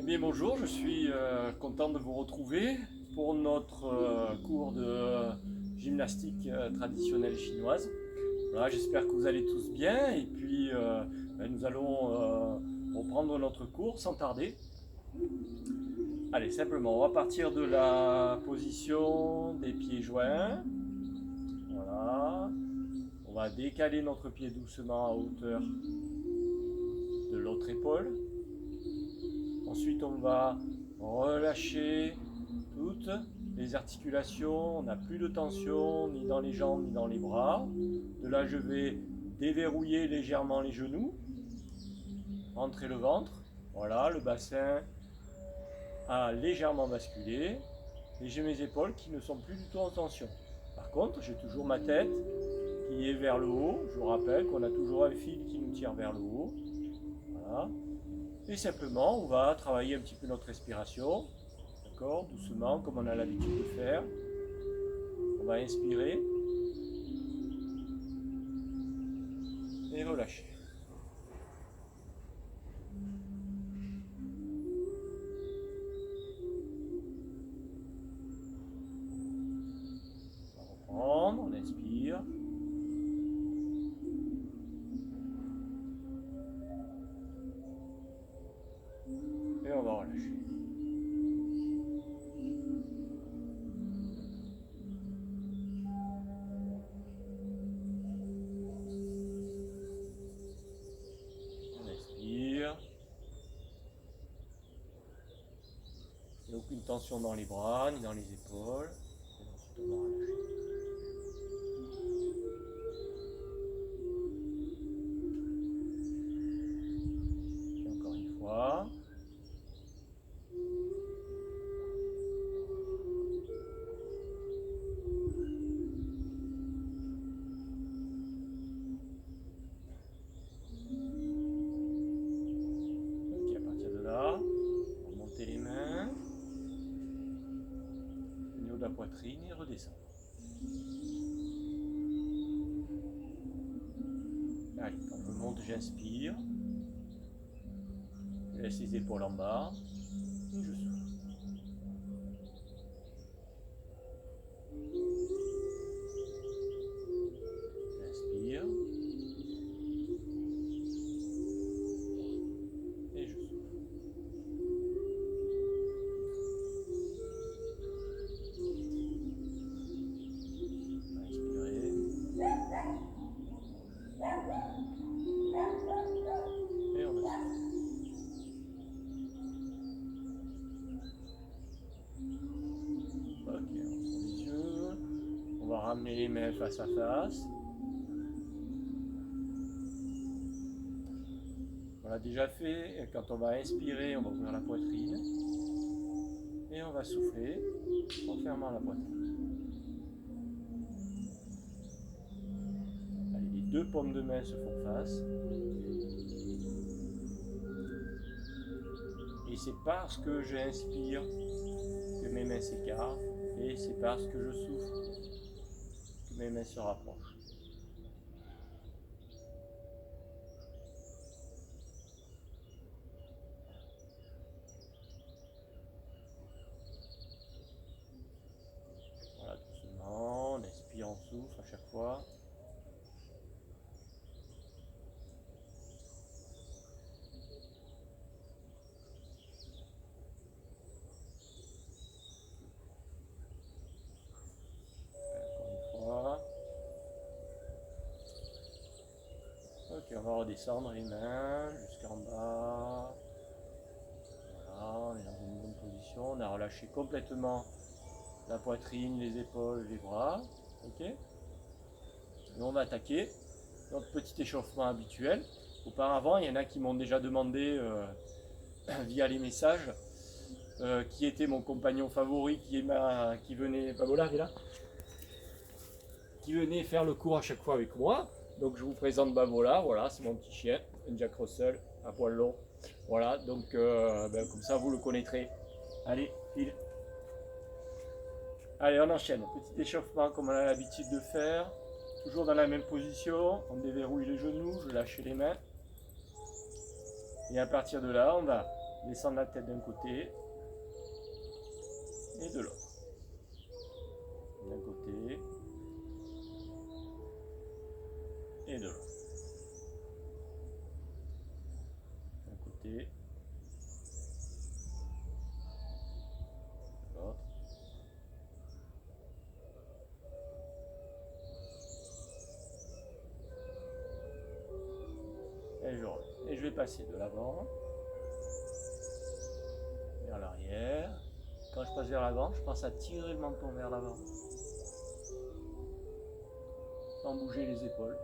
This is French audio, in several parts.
Bien, bonjour, je suis content de vous retrouver pour notre cours de gymnastique traditionnelle chinoise. Voilà, j'espère que vous allez tous bien et puis nous allons reprendre notre cours sans tarder. Allez, simplement, on va partir de la position des pieds joints. Voilà. On va décaler notre pied doucement à hauteur de l'autre épaule. Ensuite, on va relâcher toutes les articulations. On n'a plus de tension ni dans les jambes ni dans les bras. De là, je vais déverrouiller légèrement les genoux. Rentrer le ventre. Voilà, le bassin a légèrement basculé. Et j'ai mes épaules qui ne sont plus du tout en tension. Par contre, j'ai toujours ma tête qui est vers le haut. Je vous rappelle qu'on a toujours un fil qui nous tire vers le haut. Voilà. Et simplement, on va travailler un petit peu notre respiration, d'accord, doucement, comme on a l'habitude de faire. On va inspirer et relâcher. On va reprendre, on inspire. Et on va relâcher. On inspire. Il n'y a aucune tension dans les bras ni dans les épaules. Et ensuite on va relâcher. Et encore une fois. La poitrine et redescendre. Allez, quand je monte, j'inspire. Je laisse les épaules en bas. Et je souffle. J'inspire. Et je souffle. Ramener les mains face à face. On l'a déjà fait. Et quand on va inspirer, on va ouvrir la poitrine. Et on va souffler en fermant la poitrine. Allez, les deux paumes de main se font face. Et c'est parce que j'inspire que mes mains s'écartent. Et c'est parce que je souffle que mes mains se rapprochent. Voilà, doucement, on inspire, on souffle à chaque fois. Ok, on va redescendre les mains jusqu'en bas. Voilà, on est dans une bonne position. On a relâché complètement la poitrine, les épaules, les bras. Ok. Et on va attaquer notre petit échauffement habituel. Auparavant, il y en a qui m'ont déjà demandé via les messages qui était mon compagnon favori, qui venait, Babola, là, qui venait faire le cours à chaque fois avec moi. Donc je vous présente Babola, voilà, c'est mon petit chien, un Jack Russell à poil long. Voilà, donc comme ça vous le connaîtrez. Allez, file. Allez, on enchaîne. Petit échauffement comme on a l'habitude de faire. Toujours dans la même position, on déverrouille les genoux, je lâche les mains. Et à partir de là, on va Descendre la tête d'un côté et de l'autre. D'un côté et de l'autre. D'un côté, de l'autre. Et je reviens. Et je vais passer de l'avant vers l'arrière. Quand je passe vers l'avant, je pense à tirer le menton vers l'avant. Sans bouger les épaules.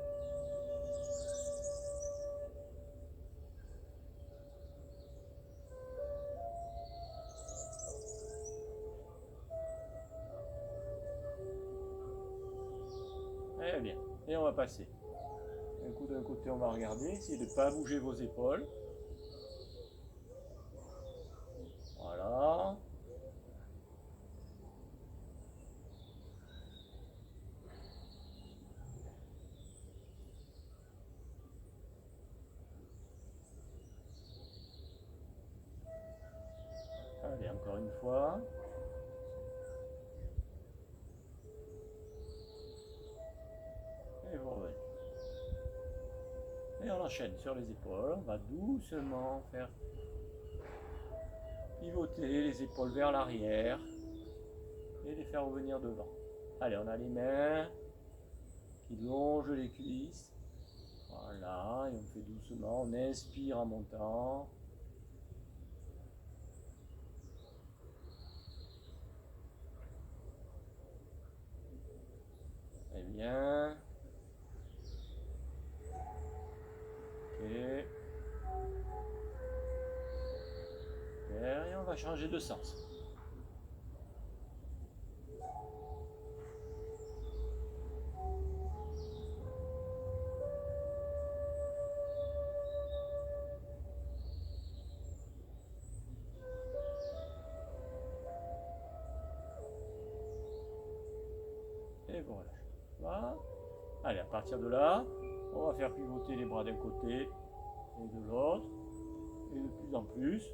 Très bien. Et on va passer. Un coup d'un côté, on va regarder. Essayez de ne pas bouger vos épaules. Voilà. Allez, encore une fois. Et vous revenez. Et on enchaîne sur les épaules. On va doucement faire pivoter les épaules vers l'arrière et les faire revenir devant. Allez, on a les mains qui longent les cuisses. Voilà, et on fait doucement. On inspire en montant. Très bien. Ok. Et on va changer de sens. Et voilà. Voilà. Allez, à partir de là, on va faire pivoter les bras d'un côté et de l'autre. Et de plus en plus.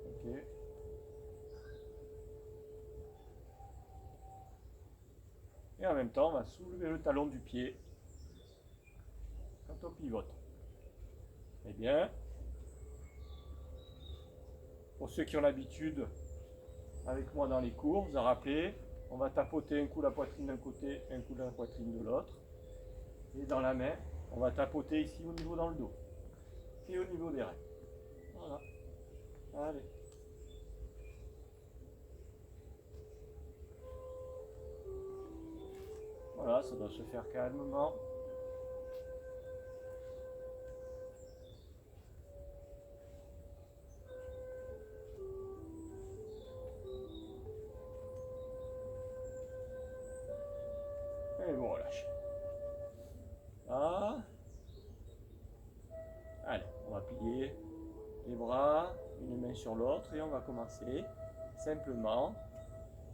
Ok. Et en même temps, on va soulever le talon du pied quand on pivote. Eh bien, pour ceux qui ont l'habitude avec moi dans les cours, vous en rappelez, on va tapoter un coup la poitrine d'un côté, un coup la poitrine de l'autre. Et dans la main, on va tapoter ici au niveau dans le dos et au niveau des reins. Voilà. Allez. Voilà, ça doit se faire calmement. Et vous relâchez. Là. Allez, on va plier les bras, une main sur l'autre, et on va commencer simplement,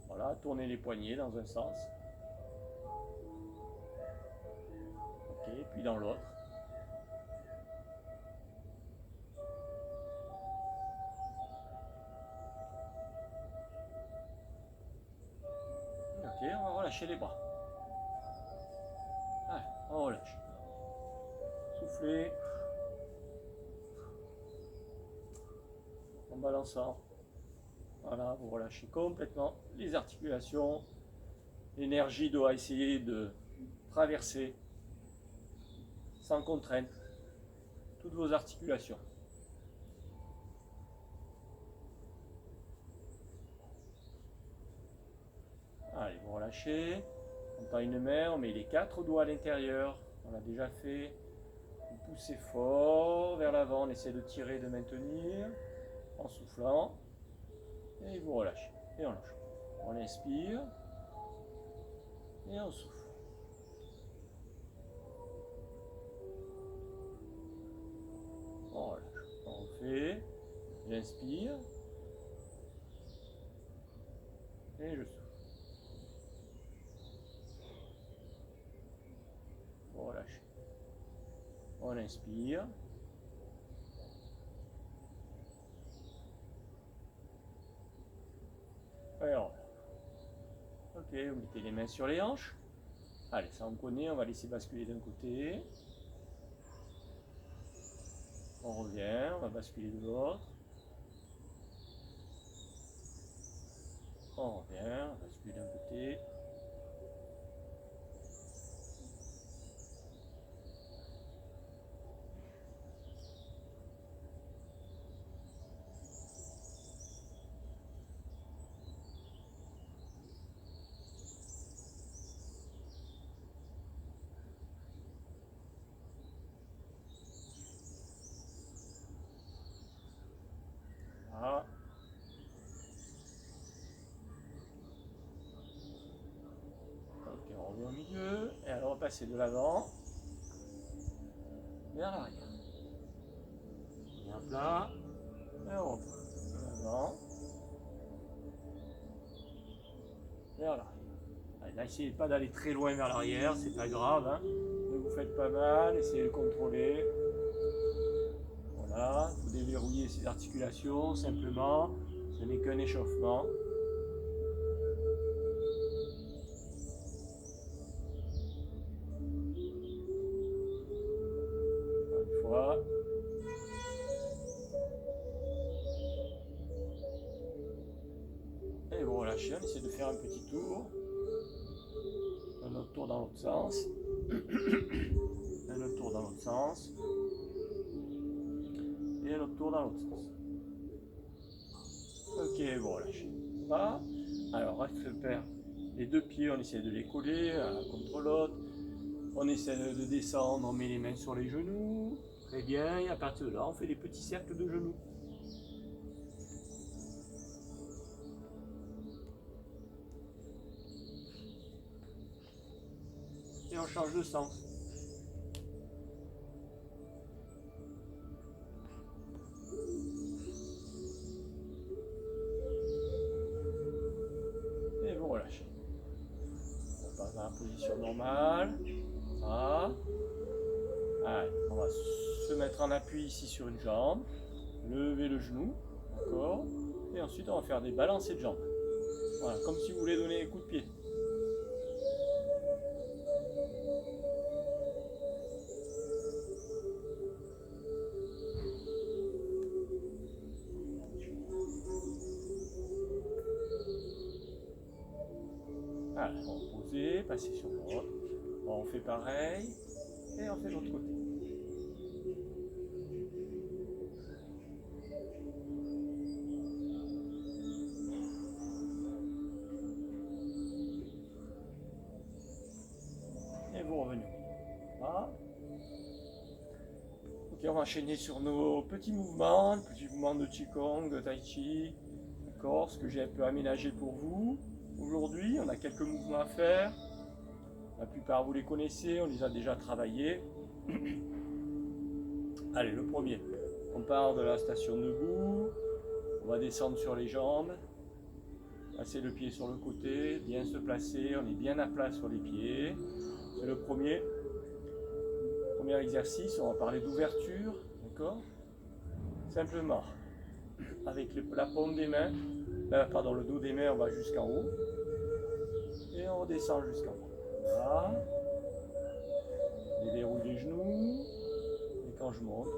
voilà, tourner les poignets dans un sens. Ok, puis dans l'autre. Ok, on va relâcher les bras. Allez, on relâche. Soufflez. En balançant. Voilà, vous relâchez complètement les articulations. L'énergie doit essayer de traverser sans contrainte toutes vos articulations. Allez, vous relâchez. On tend une main, on met les 4 doigts à l'intérieur. On l'a déjà fait. Vous poussez fort vers l'avant, on essaie de tirer, de maintenir en soufflant. Et vous relâchez. Et on lâche. On inspire. Et on souffle. On relâche. On fait. J'inspire. Et je souffle. On relâche. On inspire. Ok, vous mettez les mains sur les hanches. Allez, ça on connaît, on va laisser basculer d'un côté. On revient, on va basculer de l'autre. On revient, on va basculer d'un côté. Voilà. Ok, on revient au milieu. Et alors on va passer de l'avant vers l'arrière. Bien plat. Et on repart. De l'avant. Vers l'arrière. Allez, là, essayez pas d'aller très loin vers l'arrière, c'est pas grave. Hein. Ne vous faites pas mal, essayez de contrôler. Voilà, vous déverrouillez ces articulations simplement. Ce n'est qu'un échauffement. Une fois. Et vous relâchez, on essaie de faire un petit tour. Un autre tour dans l'autre sens. Un autre tour dans l'autre sens. Et un autre tour dans l'autre sens. Ok, vous relâchez. Ça. Alors, reste le père. Les deux pieds, on essaie de les coller l'un contre l'autre. On essaie de descendre, on met les mains sur les genoux. Très bien, et à partir de là, on fait des petits cercles de genoux. Et on change de sens. Et vous relâchez. On passe dans la position normale. Ça. Allez, on va se mettre en appui ici sur une jambe. Lever le genou. D'accord. Et ensuite, on va faire des balancées de jambes. Voilà, comme si vous voulez donner un coup de pied. Allez, on va poser, passer sur l'autre. On fait pareil. Et on fait de l'autre côté. Et vous revenez. Voilà. Ok, on va enchaîner sur nos petits mouvements de Qigong, de Tai Chi, d'accord, ce que j'ai un peu aménagé pour vous. Aujourd'hui, on a quelques mouvements à faire. La plupart vous les connaissez, on les a déjà travaillés. Allez, le premier. On part de la station debout. On va descendre sur les jambes. Passer le pied sur le côté, bien se placer. On est bien à plat sur les pieds. C'est le premier exercice. On va parler d'ouverture, d'accord? Simplement, avec la paume des mains, le dos des mains, on va jusqu'en haut. Et on redescend jusqu'en bas. Voilà. Je déverrouille les genoux. Et quand je monte,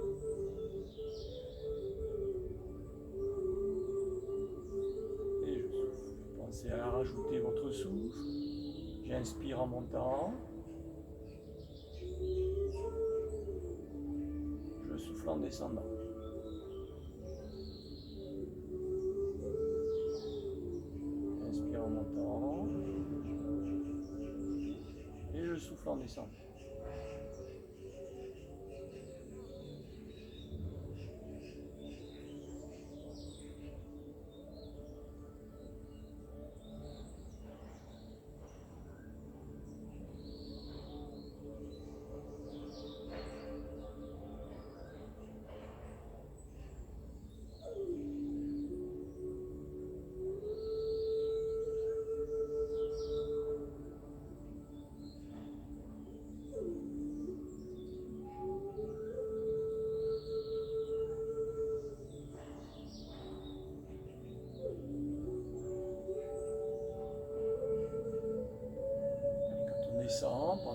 et je souffle. Pensez à rajouter votre souffle. J'inspire en montant. Je souffle en descendant. Inspire en montant. Et je souffle en descendant.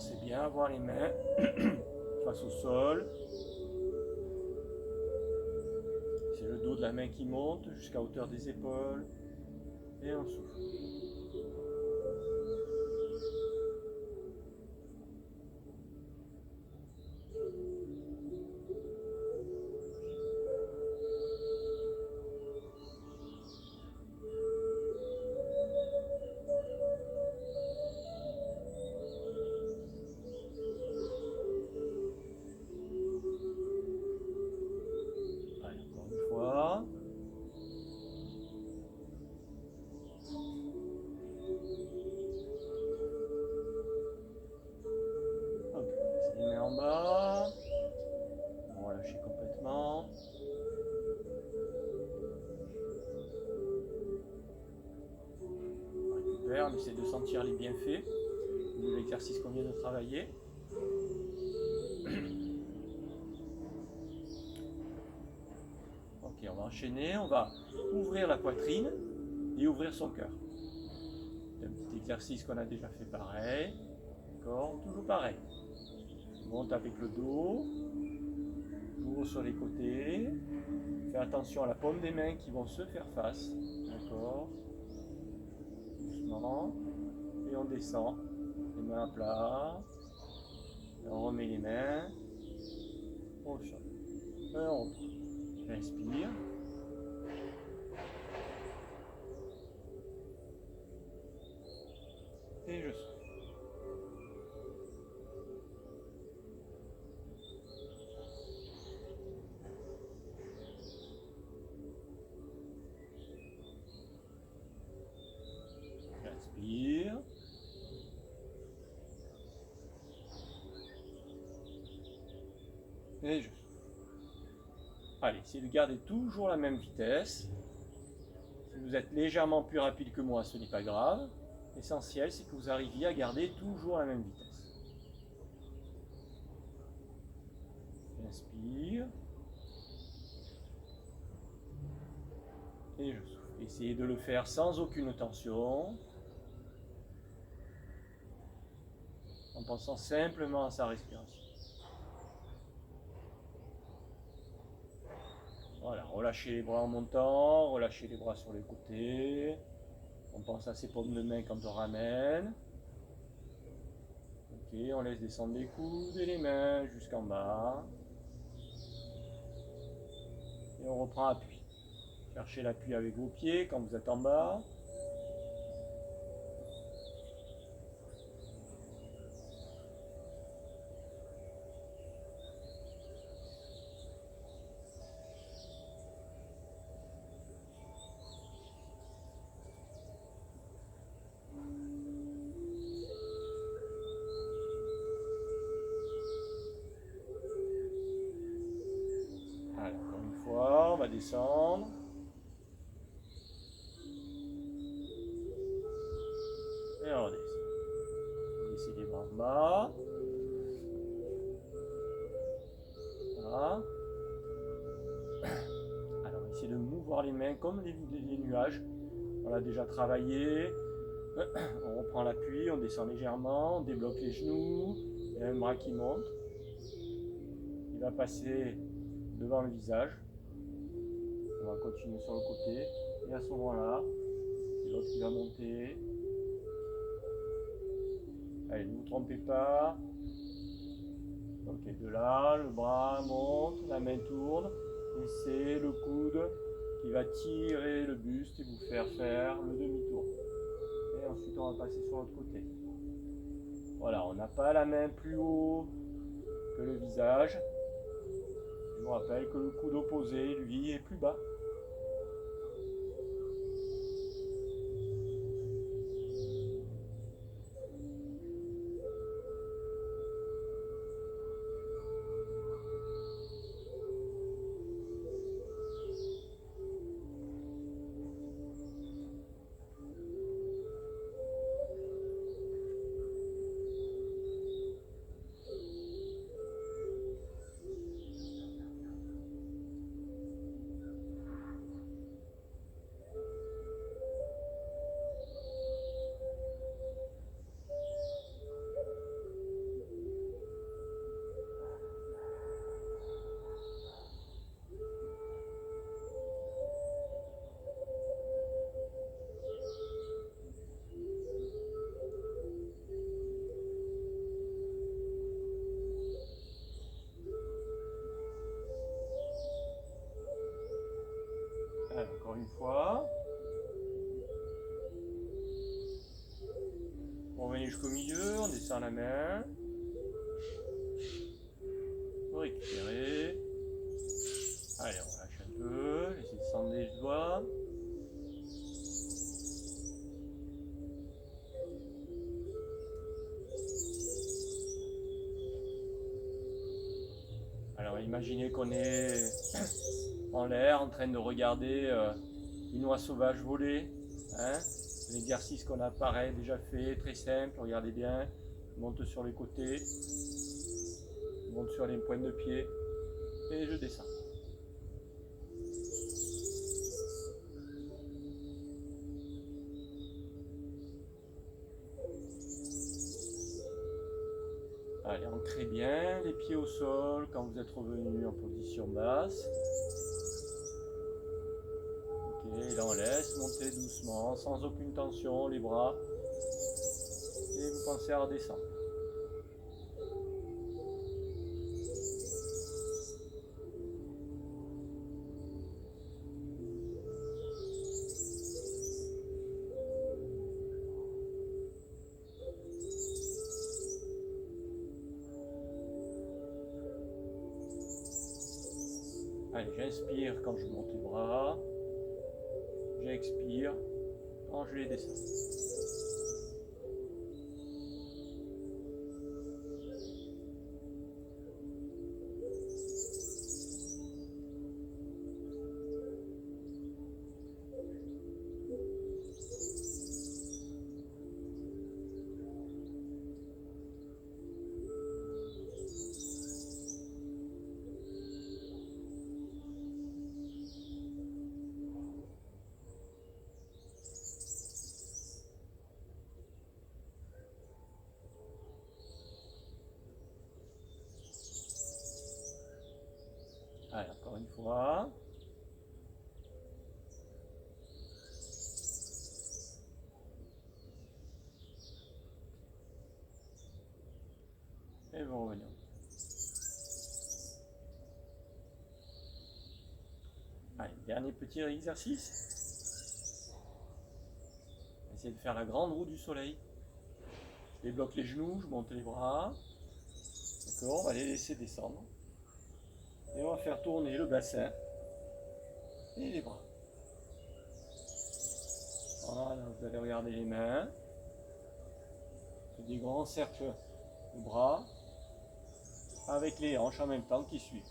Pensez bien à avoir les mains face au sol. C'est le dos de la main qui monte jusqu'à hauteur des épaules. Et on souffle. Allez, encore une fois. Hop, laissez les mains en bas. On va lâcher complètement. On récupère, on essaie de sentir les bienfaits de l'exercice qu'on vient de travailler. Ok, on va enchaîner, on va ouvrir la poitrine et ouvrir son cœur. C'est un petit exercice qu'on a déjà fait pareil. D'accord, toujours pareil. On monte avec le dos, j'ouvre sur les côtés. Fais attention à la paume des mains qui vont se faire face. D'accord. Doucement. Et on descend. Les mains à plat. Et on remet les mains au sol. Et on reprend. Inspire. Et je souffle. Inspire. Et je souffle. Allez, essayez de garder toujours la même vitesse. Si vous êtes légèrement plus rapide que moi, ce n'est pas grave. L'essentiel, c'est que vous arriviez à garder toujours la même vitesse. Inspire. Et je souffle. Essayez de le faire sans aucune tension. En pensant simplement à sa respiration. Voilà, relâchez les bras en montant, relâchez les bras sur les côtés. On pense à ses paumes de main quand on ramène. Ok, on laisse descendre les coudes et les mains jusqu'en bas. Et on reprend appui. Cherchez l'appui avec vos pieds quand vous êtes en bas. Allez, encore une fois, on va descendre. Et on redescend. Laissez les bras en bas. Voilà. Alors, essayez de mouvoir les mains comme des nuages. On l'a déjà travaillé. On reprend l'appui, on descend légèrement, on débloque les genoux. Il y a un bras qui monte. Il va passer devant le visage. On va continuer sur le côté. Et à ce moment-là, c'est l'autre qui va monter. Allez, ne vous trompez pas. Ok, de là, le bras monte, la main tourne. Et c'est le coude qui va tirer le buste et vous faire faire le demi-tour. Et ensuite, on va passer sur l'autre côté. Voilà, on n'a pas la main plus haut que le visage. Je vous rappelle que le coude opposé, lui, est plus bas. une fois. On revenez jusqu'au milieu, on descend la main. On récupère. Allez, on relâche un peu, laissez descendre les doigts. Alors imaginez qu'on est en l'air en train de regarder une oie sauvage voler. Hein, un exercice qu'on a pareil déjà fait, très simple, regardez bien. Je monte sur les côtés, je monte sur les pointes de pied et je descends. Allez, ancrez bien les pieds au sol quand vous êtes revenu en position basse. Ok, et là on laisse monter doucement, sans aucune tension, les bras. Et vous pensez à redescendre. Allez, j'inspire quand je monte les bras. J'expire quand je les descends. Allez, encore une fois. Et vous revenez. Allez, dernier petit exercice. Essayez de faire la grande roue du soleil. Je débloque les genoux, je monte les bras. D'accord, on va les laisser descendre. Et on va faire tourner le bassin et les bras. Voilà, vous allez regarder les mains. Des grands cercles de bras avec les hanches en même temps qui suivent.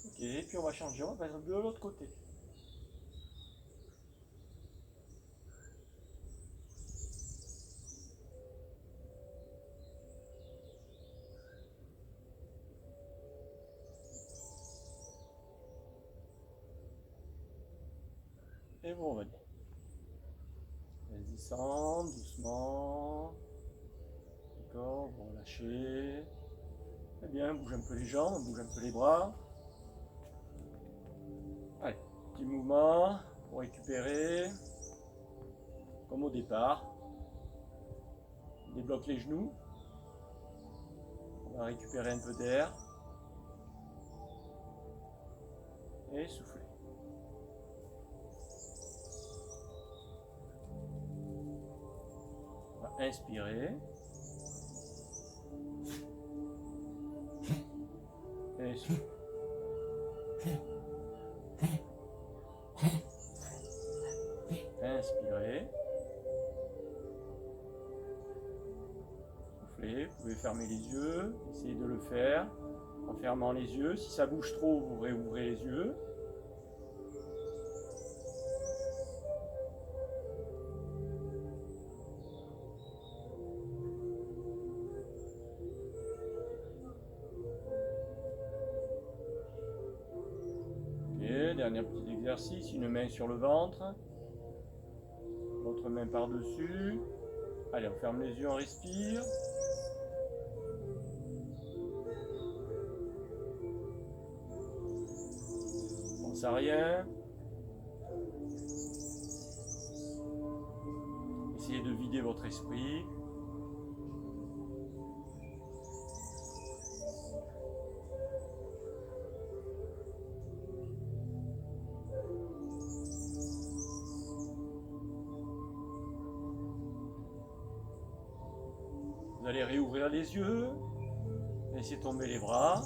Ok, puis on va changer, on va passer de l'autre côté. Et vous revenez. Descendre doucement. D'accord, vous relâchez. Très bien, bouge un peu les jambes, bouge un peu les bras. Allez, petit mouvement pour récupérer. Comme au départ. On débloque les genoux. On va récupérer un peu d'air. Et souffler. On va inspirer. Et souffler. Inspirez. Soufflez. Vous pouvez fermer les yeux. Essayez de le faire en fermant les yeux. Si ça bouge trop, vous réouvrez les yeux. Dernier petit exercice, une main sur le ventre, l'autre main par-dessus. Allez, on ferme les yeux, on respire. On pense à rien. Essayez de vider votre esprit. Vous allez réouvrir les yeux, laissez tomber les bras,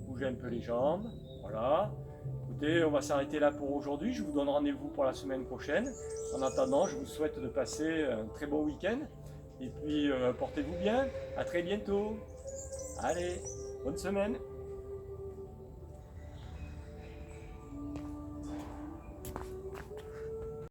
bougez un peu les jambes, voilà. Écoutez, on va s'arrêter là pour aujourd'hui, je vous donne rendez-vous pour la semaine prochaine. En attendant, je vous souhaite de passer un très bon week-end, et puis portez-vous bien, à très bientôt. Allez, bonne semaine.